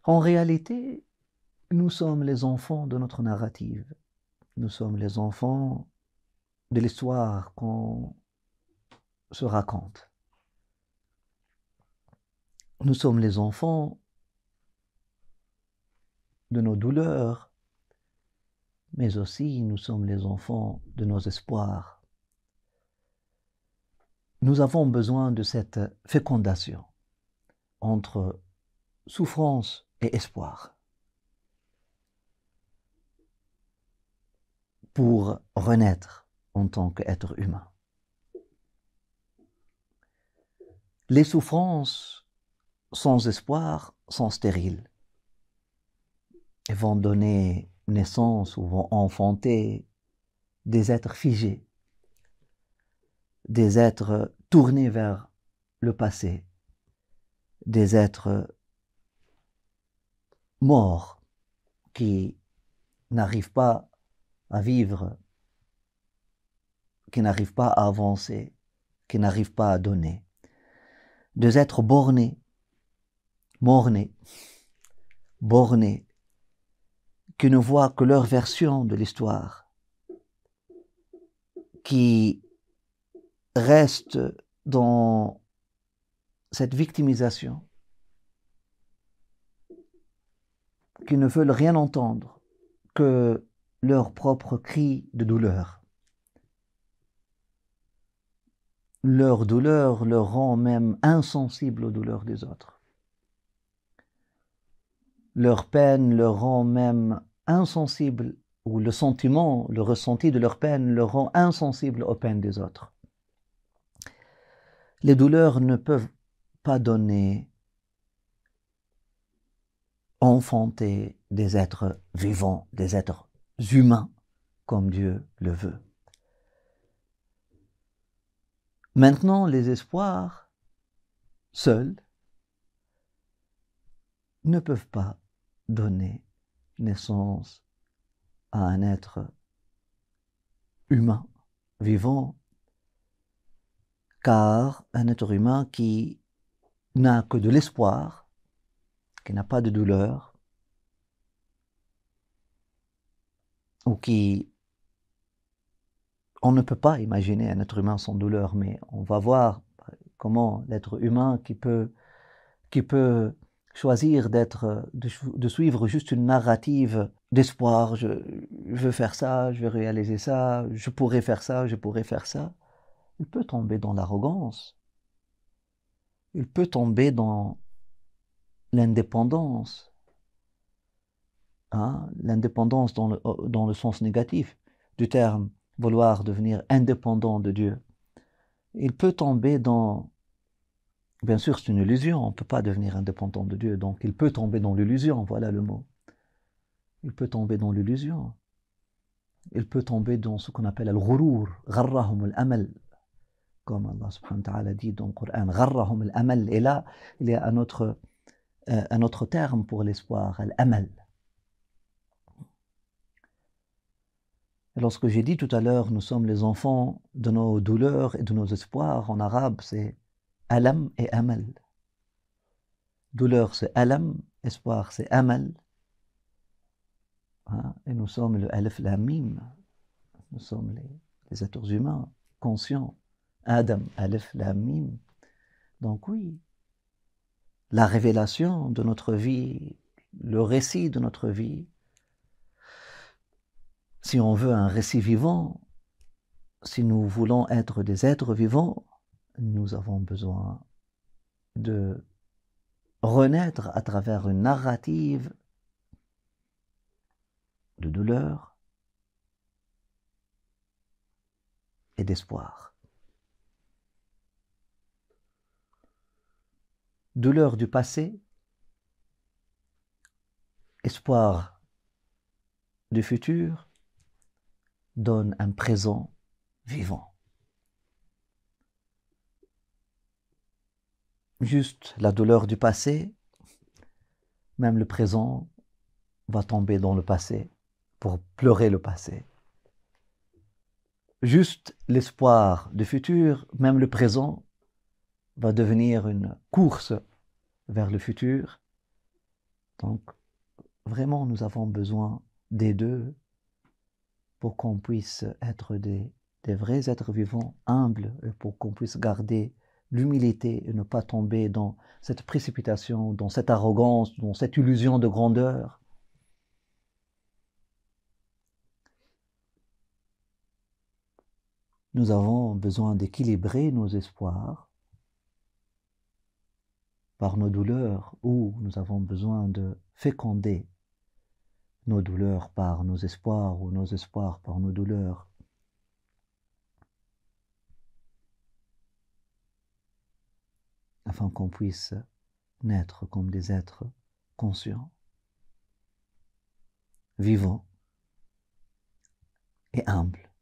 En réalité, nous sommes les enfants de notre narrative. Nous sommes les enfants de l'histoire qu'on se raconte. Nous sommes les enfants de nos douleurs, mais aussi nous sommes les enfants de nos espoirs. Nous avons besoin de cette fécondation entre souffrance et espoir pour renaître en tant qu'être humain. Les souffrances sans espoir sont stériles et vont donner naissance ou vont enfanter des êtres figés, des êtres tournés vers le passé, des êtres morts qui n'arrivent pas à vivre, qui n'arrivent pas à avancer, qui n'arrivent pas à donner. Des êtres bornés, mornés, bornés, qui ne voient que leur version de l'histoire, qui restent dans cette victimisation, qui ne veulent rien entendre que leur propre cri de douleur. Leur douleur leur rend même insensibles aux douleurs des autres. Leur peine leur rend même insensibles, ou le sentiment, le ressenti de leur peine leur rend insensible aux peines des autres. Les douleurs ne peuvent pas donner, enfanter des êtres vivants, des êtres humains, comme Dieu le veut. Maintenant, les espoirs, seuls, ne peuvent pas donner naissance à un être humain, vivant, car un être humain qui n'a que de l'espoir, qui n'a pas de douleur, ou qui... On ne peut pas imaginer un être humain sans douleur, mais on va voir comment l'être humain qui peut choisir de suivre juste une narrative d'espoir, je veux faire ça, je vais réaliser ça, je pourrais faire ça, je pourrais faire ça, il peut tomber dans l'arrogance, il peut tomber dans l'indépendance, hein, l'indépendance dans le sens négatif du terme, vouloir devenir indépendant de Dieu. Il peut tomber dans... Bien sûr, c'est une illusion, on ne peut pas devenir indépendant de Dieu, donc il peut tomber dans l'illusion, voilà le mot. Il peut tomber dans l'illusion. Il peut tomber dans ce qu'on appelle al-ghurur, gharrahum al-amal, comme Allah subhanahu wa ta'ala dit dans le Coran, gharrahum al-amal. Et là, il y a un autre terme pour l'espoir, al-amal. Et lorsque j'ai dit tout à l'heure, nous sommes les enfants de nos douleurs et de nos espoirs, en arabe, c'est alam et amal. Douleur, c'est alam, espoir, c'est amal. Hein? Et nous sommes le alif lam mim. Nous sommes les êtres humains conscients. Adam, alif lam mim. Donc oui, la révélation de notre vie, le récit de notre vie, si on veut un récit vivant, si nous voulons être des êtres vivants, nous avons besoin de renaître à travers une narrative de douleur et d'espoir. Douleur du passé, espoir du futur, donne un présent vivant. Juste la douleur du passé, même le présent va tomber dans le passé pour pleurer le passé. Juste l'espoir du futur, même le présent va devenir une course vers le futur Donc, vraiment, nous avons besoin des deux pour qu'on puisse être des vrais êtres vivants, humbles, et pour qu'on puisse garder l'humilité et ne pas tomber dans cette précipitation, dans cette arrogance, dans cette illusion de grandeur. Nous avons besoin d'équilibrer nos espoirs par nos douleurs, ou nous avons besoin de féconder nos douleurs par nos espoirs, ou nos espoirs par nos douleurs. Afin qu'on puisse naître comme des êtres conscients, vivants et humbles.